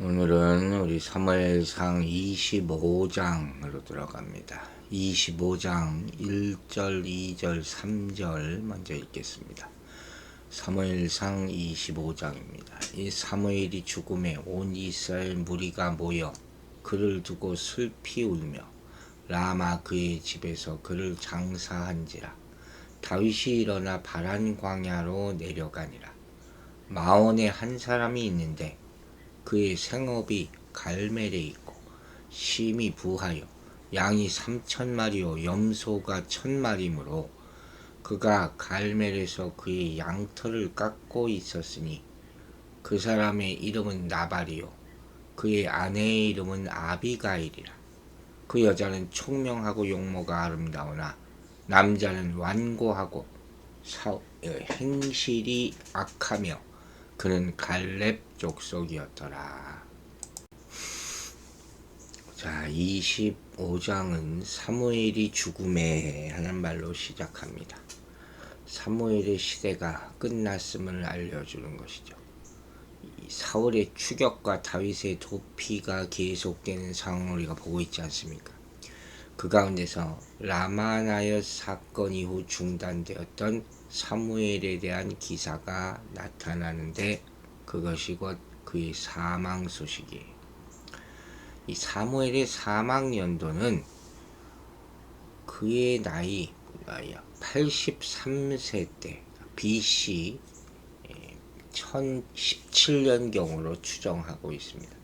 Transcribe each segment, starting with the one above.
오늘은 우리 사무엘상 25장으로 들어갑니다. 25장 1절, 2절, 3절 먼저 읽겠습니다. 사무엘상 25장입니다. 이 사무엘이 죽음에 온 이스라엘 무리가 모여 그를 두고 슬피 울며 라마 그의 집에서 그를 장사한지라. 다윗이 일어나 바란 광야로 내려가니라. 마온에 한 사람이 있는데 그의 생업이 갈멜에 있고 심이 부하여 양이 3,000마리요 염소가 1,000마리므로 그가 갈멜에서 그의 양털을 깎고 있었으니 그 사람의 이름은 나발이요 그의 아내의 이름은 아비가일이라. 그 여자는 총명하고 용모가 아름다우나 남자는 완고하고 행실이 악하며 그는 갈렙 족속이었더라. 자, 25장은 사무엘이 죽음에 하는 말로 시작합니다. 사무엘의 시대가 끝났음을 알려주는 것이죠. 사울의 추격과 다윗의 도피가 계속되는 상황을 우리가 보고 있지 않습니까? 그 가운데서 라마나옅 사건 이후 중단되었던 사무엘에 대한 기사가 나타나는데 그것이 곧 그의 사망 소식이에요. 이 사무엘의 사망 연도는 그의 나이 83세 때 BC 1017년경으로 추정하고 있습니다.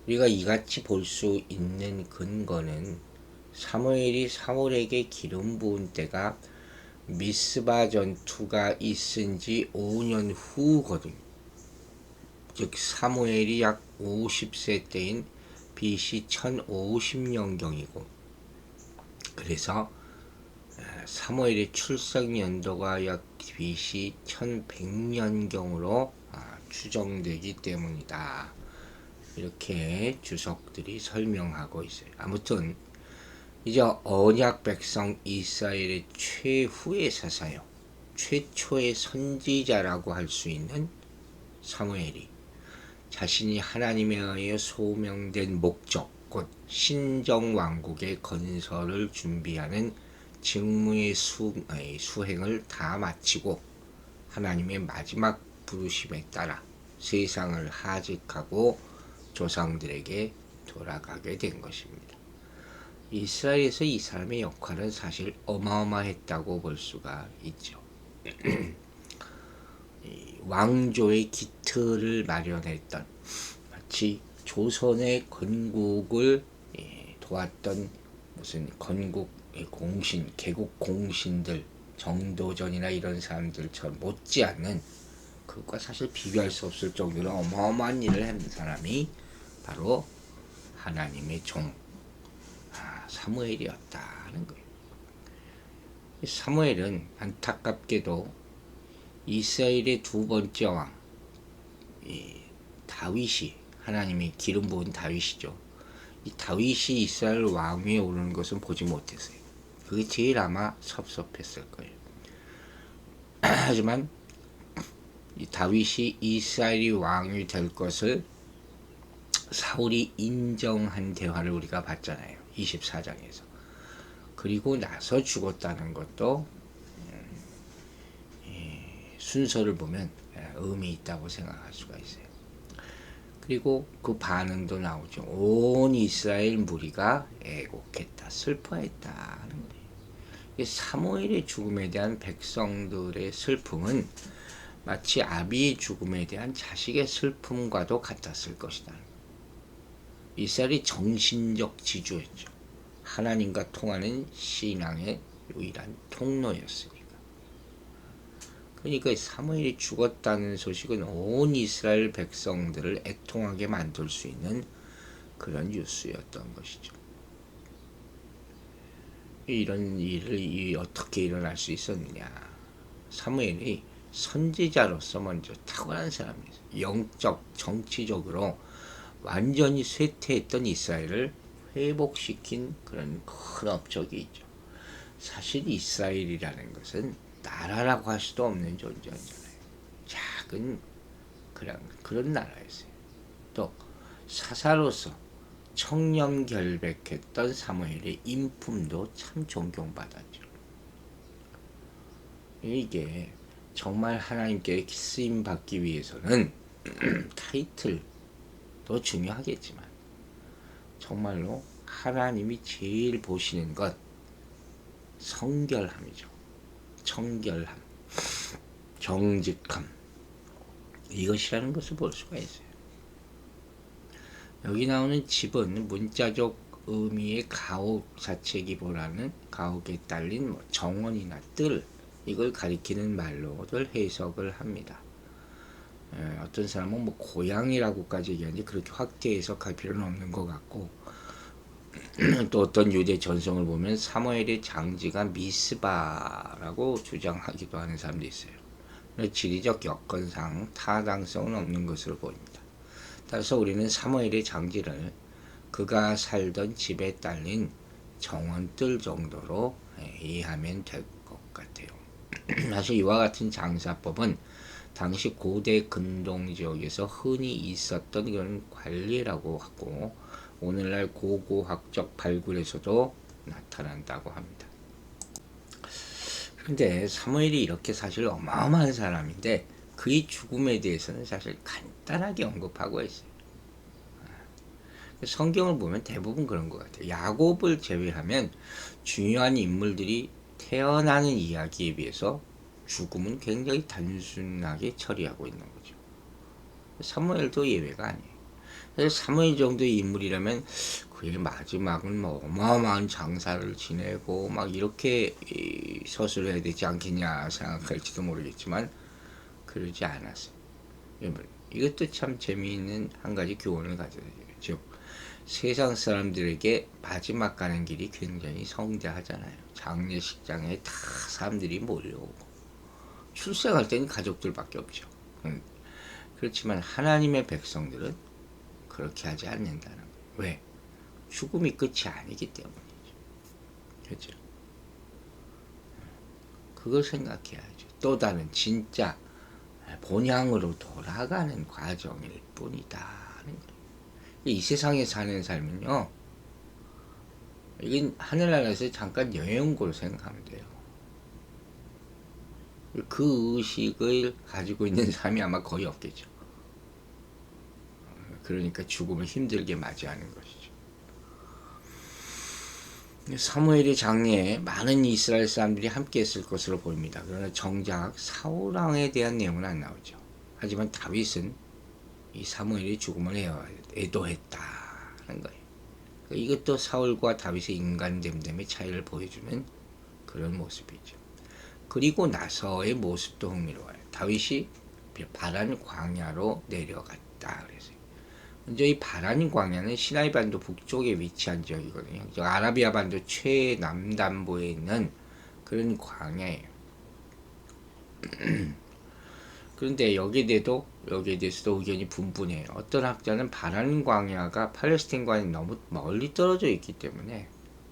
우리가 이같이 볼 수 있는 근거는 사무엘이 사울에게 기름 부은 때가 미스바 전투가 있은 지 5년 후거든요. 즉 사무엘이 약 50세 때인 BC 1050년경이고 그래서 사무엘의 출생 연도가 약 BC 1100년경으로 추정되기 때문이다. 이렇게 주석들이 설명하고 있어요. 아무튼 이제 언약 백성 이스라엘의 최후의 사사요, 최초의 선지자라고 할 수 있는 사무엘이 자신이 하나님에 의해 소명된 목적, 곧 신정왕국의 건설을 준비하는 직무의 수행을 다 마치고 하나님의 마지막 부르심에 따라 세상을 하직하고 조상들에게 돌아가게 된 것입니다. 이스라엘에서 이 사람의 역할은 사실 어마어마했다고 볼 수가 있죠. 왕조의 기틀을 마련했던, 마치 조선의 건국을 도왔던 무슨 건국의 공신, 개국 공신들, 정도전이나 이런 사람들처럼 못지않는, 그것과 사실 비교할 수 없을 정도로 어마어마한 일을 한 사람이 바로 하나님의 종 사무엘이었다는 거예요. 사무엘은 안타깝게도 이스라엘의 두 번째 왕 다윗이, 하나님이 기름 부은 다윗이죠. 이 다윗이 이스라엘 왕위에 오르는 것은 보지 못했어요. 그게 제일 아마 섭섭했을 거예요. 하지만 이 다윗이 이스라엘이 왕이 될 것을 사울이 인정한 대화를 우리가 봤잖아요. 24장에서. 그리고 나서 죽었다는 것도 순서를 보면 의미 있다고 생각할 수가 있어요. 그리고 그 반응도 나오죠. 온 이스라엘 무리가 애곡했다, 슬퍼했다는 거예요. 사무엘의 죽음에 대한 백성들의 슬픔은 마치 아비의 죽음에 대한 자식의 슬픔과도 같았을 것이다. 이스라엘이 정신적 지주였죠. 하나님과 통하는 신앙의 유일한 통로였으니까. 그러니까 사무엘이 죽었다는 소식은 온 이스라엘 백성들을 애통하게 만들 수 있는 그런 뉴스였던 것이죠. 이런 일이 어떻게 일어날 수 있었느냐. 사무엘이 선지자로서 먼저 탁월한 사람이었어요. 영적, 정치적으로 완전히 쇠퇴했던 이스라엘을 회복시킨 그런 큰 업적이 있죠. 사실 이스라엘이라는 것은 나라라고 할 수도 없는 존재였잖아요. 작은 그런 나라였어요. 또 사사로서 청렴결백했던 사무엘의 인품도 참 존경받았죠. 이게 정말 하나님께 쓰임 받기 위해서는 타이틀도 중요하겠지만 정말로 하나님이 제일 보시는 것 성결함이죠. 청결함, 정직함, 이것이라는 것을 볼 수가 있어요. 여기 나오는 집은 문자적 의미의 가옥 자체기보다는 가옥에 딸린 정원이나 뜰, 이걸 가리키는 말로들 해석을 합니다. 어떤 사람은 고향이라고까지 얘기하는데 그렇게 확대 해석할 필요는 없는 것 같고, 또 어떤 유대 전성을 보면 사무엘의 장지가 미스바라고 주장하기도 하는 사람도 있어요. 지리적 여건상 타당성은 없는 것으로 보입니다. 따라서 우리는 사무엘의 장지를 그가 살던 집에 딸린 정원뜰 정도로 이해하면 될 것 같아요. 사실 이와 같은 장사법은 당시 고대 근동 지역에서 흔히 있었던 그런 관리라고 하고 오늘날 고고학적 발굴에서도 나타난다고 합니다. 그런데 사무엘이 이렇게 사실 어마어마한 사람인데 그의 죽음에 대해서는 사실 간단하게 언급하고 있어요. 성경을 보면 대부분 그런 것 같아요. 야곱을 제외하면 중요한 인물들이 태어나는 이야기에 비해서 죽음은 굉장히 단순하게 처리하고 있는 거죠. 사무엘도 예외가 아니에요. 그래서 사무엘 정도의 인물이라면 그의 마지막은 어마어마한 장사를 지내고 막 이렇게 서술해야 되지 않겠냐 생각할지도 모르겠지만 그러지 않았어요. 이것도 참 재미있는 한 가지 교훈을 가져야 돼요. 즉 세상 사람들에게 마지막 가는 길이 굉장히 성대하잖아요. 장례식장에 다 사람들이 몰려오고 출생할 때는 가족들밖에 없죠. 그렇지만 하나님의 백성들은 그렇게 하지 않는다는 거예요. 왜? 죽음이 끝이 아니기 때문이죠. 그렇죠? 그걸 생각해야죠. 또 다른 진짜 본향으로 돌아가는 과정일 뿐이다. 이 세상에 사는 삶은요, 이건 하늘나라에서 잠깐 여행 온 걸로 생각하면 돼요. 그 의식을 가지고 있는 사람이 아마 거의 없겠죠. 그러니까 죽음을 힘들게 맞이하는 것이죠. 사무엘의 장례에 많은 이스라엘 사람들이 함께 했을 것으로 보입니다. 그러나 정작 사울 왕에 대한 내용은 안 나오죠. 하지만 다윗은 이 사무엘의 죽음을 애도했다는 거예요. 이것도 사울과 다윗의 인간됨됨의 차이를 보여주는 그런 모습이죠. 그리고 나서의 모습도 흥미로워요. 다윗이 바란 광야로 내려갔다 그랬어요. 먼저 이 바란 광야는 시나이 반도 북쪽에 위치한 지역이거든요. 아라비아 반도 최남단부에 있는 그런 광야예요. 그런데 여기에 대해서도 의견이 분분해요. 어떤 학자는 바란 광야가 팔레스틴과는 너무 멀리 떨어져 있기 때문에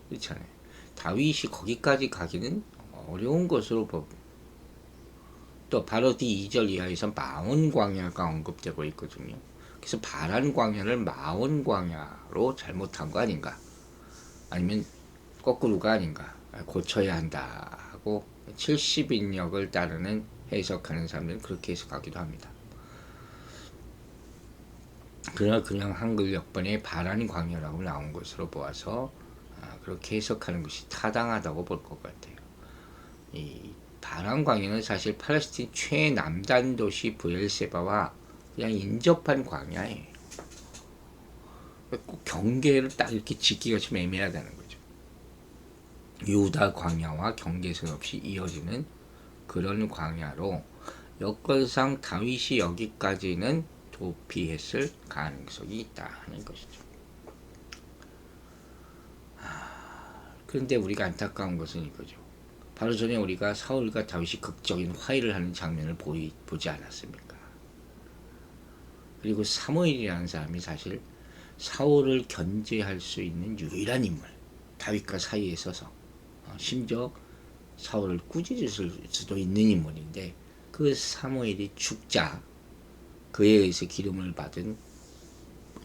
그렇잖아요. 다윗이 거기까지 가기는 어려운 것으로 보고 또 바로 뒤 2절 이하에서 마온 광야가 언급되고 있거든요. 그래서 바란 광야를 마온 광야로 잘못한 거 아닌가? 아니면 거꾸로가 아닌가? 고쳐야 한다 하고 70인역을 따르는 해석하는 사람들은 그렇게 해석하기도 합니다. 그러나 그냥 한글 역번에 바란 광야라고 나온 것으로 보아서 그렇게 해석하는 것이 타당하다고 볼 것 같아요. 이 바란 광야는 사실 팔레스틴 최남단 도시 브엘세바와 그냥 인접한 광야예요. 꼭 경계를 딱 이렇게 짓기가 좀 애매하다는 거죠. 유다 광야와 경계선 없이 이어지는 그런 광야로 여건상 다윗이 여기까지는 도피했을 가능성이 있다는 것이죠. 그런데 우리가 안타까운 것은 이거죠. 바로 전에 우리가 사울과 다윗이 극적인 화해를 하는 장면을 보지 않았습니까? 그리고 사무엘이라는 사람이 사실 사울을 견제할 수 있는 유일한 인물, 다윗과 사이에 서서 심지어 사울을 꾸짖을 수도 있는 인물인데 그 사무엘이 죽자 그에 의해서 기름을 받은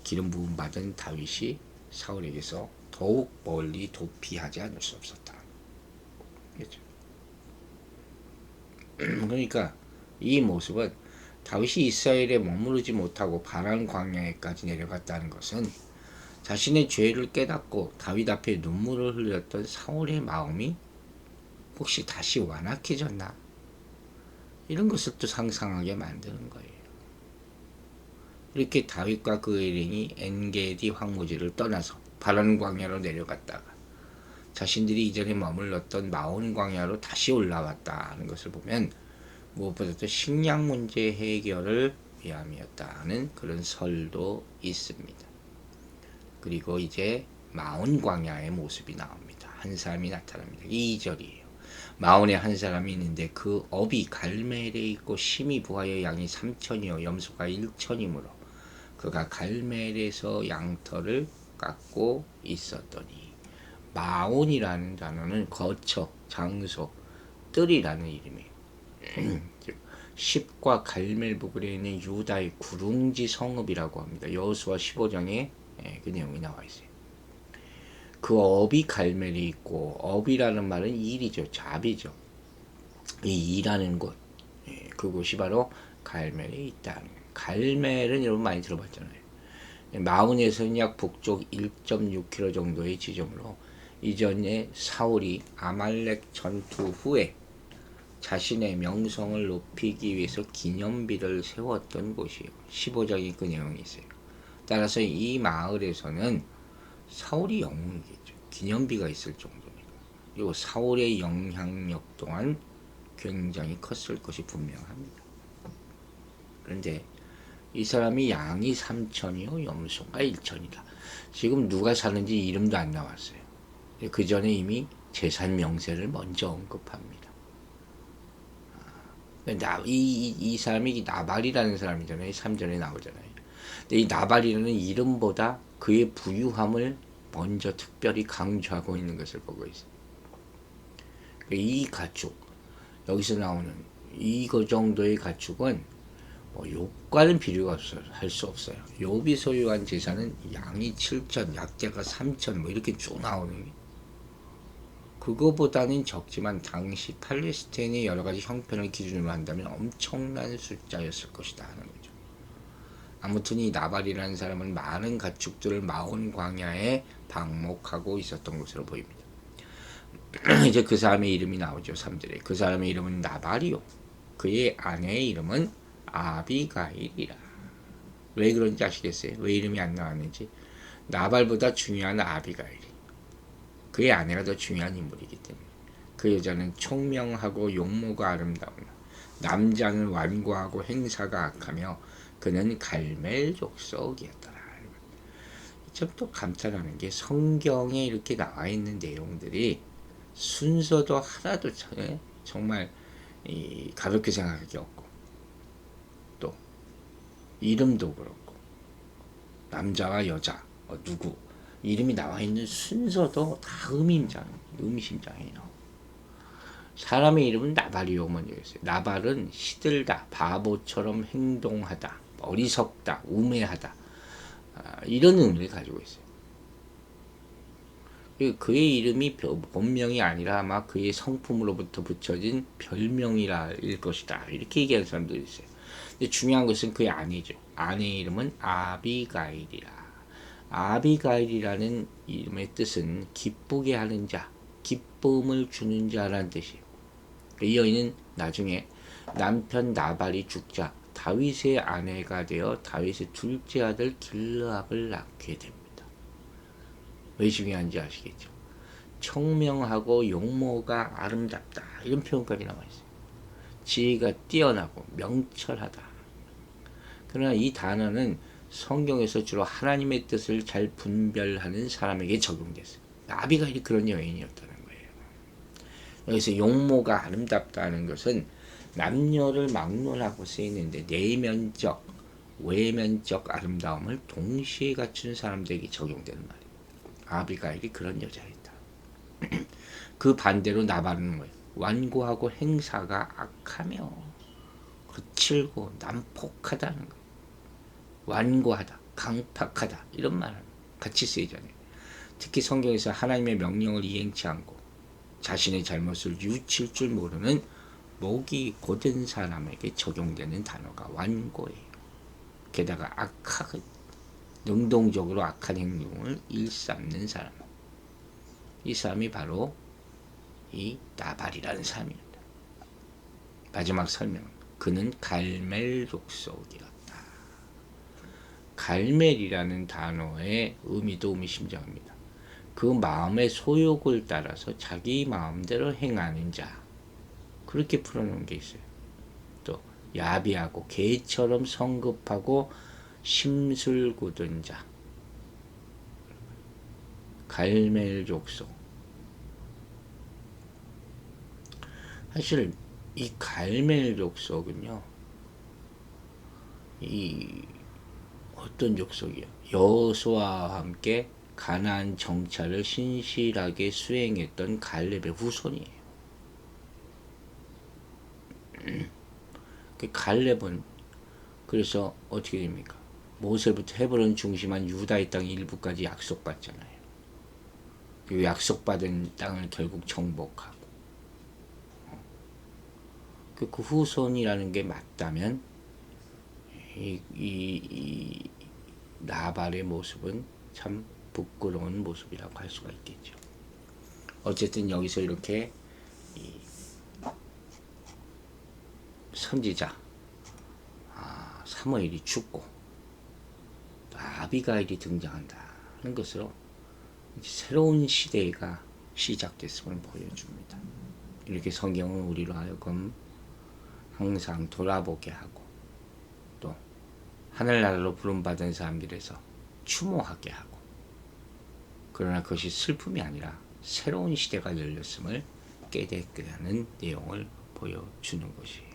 기름 부음 받은 다윗이 사울에게서 더욱 멀리 도피하지 않을 수 없었다. 그렇죠? 그러니까 이 모습은 다윗이 이스라엘에 머무르지 못하고 바란 광야에까지 내려갔다는 것은 자신의 죄를 깨닫고 다윗 앞에 눈물을 흘렸던 사울의 마음이 혹시 다시 완악해졌나? 이런 것을 또 상상하게 만드는 거예요. 이렇게 다윗과 그 일행이 엔게디 황무지를 떠나서 바란 광야로 내려갔다가 자신들이 이전에 머물렀던 마온 광야로 다시 올라왔다는 것을 보면 무엇보다도 식량 문제 해결을 위함이었다는 그런 설도 있습니다. 그리고 이제 마온 광야의 모습이 나옵니다. 한 사람이 나타납니다. 2절이에요. 마온에 한 사람이 있는데 그 업이 갈멜에 있고 심히 부하여 양이 3천이요 염소가 1천이므로 그가 갈멜에서 양털을 깎고 있었더니 마온이라는 단어는 거처, 장소, 뜰이라는 이름이에요. 십과 갈멜 부근에 있는 유다의 구릉지 성읍이라고 합니다. 여호수아 15장에 그 내용이 나와 있어요. 그 업이 갈멜이 있고 업이라는 말은 일이죠. 잡이죠. 이 일하는 곳 그곳이 바로 갈멜에 있다는 거예요. 갈멜은 여러분 많이 들어봤잖아요. 마온에서는 약 북쪽 1.6km 정도의 지점으로 이전에 사울이 아말렉 전투 후에 자신의 명성을 높이기 위해서 기념비를 세웠던 곳이에요. 15장에 그 내용이 있어요. 따라서 이 마을에서는 사울이 영웅이겠죠. 기념비가 있을 정도니까. 그리고 사울의 영향력 또한 굉장히 컸을 것이 분명합니다. 그런데 이 사람이 양이 3천이요 염소가 1천이다. 지금 누가 사는지 이름도 안 나왔어요. 그 전에 이미 재산 명세를 먼저 언급합니다. 이 사람이 나발이라는 사람이잖아요. 3절에 나오잖아요. 근데 이 나발이라는 이름보다 그의 부유함을 먼저 특별히 강조하고 있는 것을 보고 있어요. 이 가축, 여기서 나오는 이거 정도의 가축은 욥과는 비교가 할 수 없어요. 욥이 소유한 재산은 양이 7천, 약자가 3천 이렇게 쭉 나오는 게 그거보다는 적지만 당시 팔레스타인의 여러 가지 형편을 기준으로 한다면 엄청난 숫자였을 것이다 하는 거죠. 아무튼 이 나발이라는 사람은 많은 가축들을 마온 광야에 방목하고 있었던 것으로 보입니다. 이제 그 사람의 이름이 나오죠. 3절에. 그 사람의 이름은 나발이요. 그의 아내의 이름은 아비가일이라. 왜 그런지 아시겠어요? 왜 이름이 안 나왔는지. 나발보다 중요한 아비가일이. 그의 아내가 더 중요한 인물이기 때문에. 그 여자는 총명하고 용모가 아름다우나 남자는 완고하고 행사가 악하며 그는 갈멜 족속이었더라. 참 또 감탄하는 게 성경에 이렇게 나와 있는 내용들이 순서도 하나도 정말 가볍게 생각할 게 없고 또 이름도 그렇고 남자와 여자 누구 이름이 나와 있는 순서도 다 의미심장해요. 사람의 이름은 나발이요 먼저 있어요. 나발은 시들다, 바보처럼 행동하다, 어리석다, 우매하다 이런 의미를 가지고 있어요. 그의 이름이 본명이 아니라 아마 그의 성품으로부터 붙여진 별명이라일 것이다 이렇게 얘기하는 사람들이 있어요. 근데 중요한 것은 그의 아내죠. 아내의 이름은 아비가일이라. 아비가일이라는 이름의 뜻은 기쁘게 하는 자, 기쁨을 주는 자라는 뜻이에요. 이 여인은 나중에 남편 나발이 죽자 다윗의 아내가 되어 다윗의 둘째 아들 길르압을 낳게 됩니다. 왜 중요한지 아시겠죠? 청명하고 용모가 아름답다 이런 표현까지 나와 있어요. 지혜가 뛰어나고 명철하다. 그러나 이 단어는 성경에서 주로 하나님의 뜻을 잘 분별하는 사람에게 적용됐어요. 아비가일이 그런 여인이었다는 거예요. 여기서 용모가 아름답다는 것은 남녀를 막론하고 쓰이는데 내면적, 외면적 아름다움을 동시에 갖춘 사람들에게 적용되는 말이에요. 아비가일이 그런 여자였다. 그 반대로 나발은 뭐예요? 완고하고 행사가 악하며 거칠고 난폭하다는 거예요. 완고하다. 강팍하다 이런 말 같이 쓰이잖아요. 특히 성경에서 하나님의 명령을 이행치 않고 자신의 잘못을 뉘우칠 줄 모르는 목이 고든 사람에게 적용되는 단어가 완고예요. 게다가 악한 능동적으로 악한 행동을 일삼는 사람, 이 사람이 바로 이 나발이라는 사람입니다. 마지막 설명, 그는 갈멜 족속이었다. 갈멜이라는 단어의 의미도 의미심장합니다. 그 마음의 소욕을 따라서 자기 마음대로 행하는 자, 그렇게 풀어놓은 게 있어요. 또 야비하고 개처럼 성급하고 심술 굳은 자, 갈멜 족속. 사실 이 갈멜 족속은요, 이 어떤 족속이요? 여호수아와 함께 가나안 정찰을 신실하게 수행했던 갈렙의 후손이에요. 그 갈렙은 그래서 어떻게 됩니까? 모세부터 헤브론 중심한 유다의 땅 일부까지 약속받잖아요. 그 약속받은 땅을 결국 정복하고 그 후손이라는 게 맞다면 이 나발의 모습은 참 부끄러운 모습이라고 할 수가 있겠죠. 어쨌든 여기서 이렇게 선지자 사무엘이 죽고 또 아비가일이 등장한다는 것으로 새로운 시대가 시작됐음을 보여줍니다. 이렇게 성경은 우리로 하여금 항상 돌아보게 하고 또 하늘나라로 부름받은 사람들에서 추모하게 하고, 그러나 그것이 슬픔이 아니라 새로운 시대가 열렸음을 깨닫게 하는 내용을 보여주는 것이에요.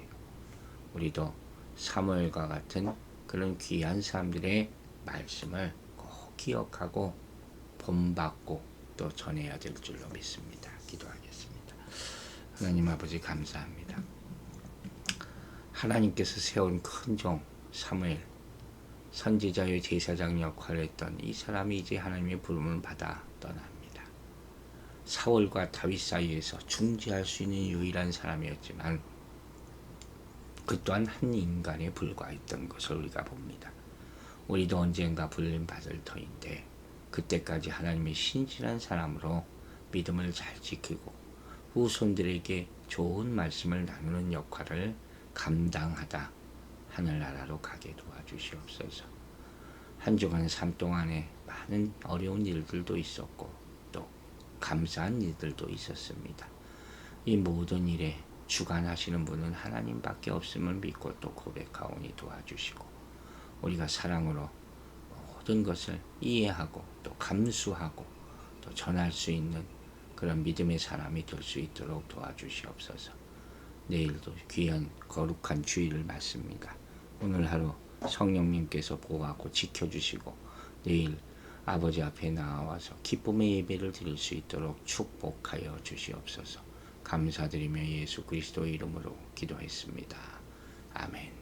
우리도 사무엘과 같은 그런 귀한 사람들의 말씀을 꼭 기억하고 본받고 또 전해야 될 줄로 믿습니다. 기도하겠습니다. 하나님 아버지 감사합니다. 하나님께서 세운 큰 종 사무엘, 선지자의 제사장 역할을 했던 이 사람이 이제 하나님의 부름을 받아 떠납니다. 사울과 다윗 사이에서 중재할 수 있는 유일한 사람이었지만 그 또한 한 인간에 불과했던 것을 우리가 봅니다. 우리도 언젠가 불림 받을 터인데 그때까지 하나님의 신실한 사람으로 믿음을 잘 지키고 후손들에게 좋은 말씀을 나누는 역할을 감당하다 하늘나라로 가게 도와주시옵소서. 한 주간 삶 동안에 많은 어려운 일들도 있었고 또 감사한 일들도 있었습니다. 이 모든 일에 주관하시는 분은 하나님밖에 없음을 믿고 또 고백하오니 도와주시고, 우리가 사랑으로 모든 것을 이해하고 또 감수하고 또 전할 수 있는 그런 믿음의 사람이 될 수 있도록 도와주시옵소서. 내일도 귀한 거룩한 주일을 맞습니다. 오늘 하루 성령님께서 보호하고 지켜주시고 내일 아버지 앞에 나와서 기쁨의 예배를 드릴 수 있도록 축복하여 주시옵소서. 감사드리며 예수 그리스도의 이름으로 기도했습니다. 아멘.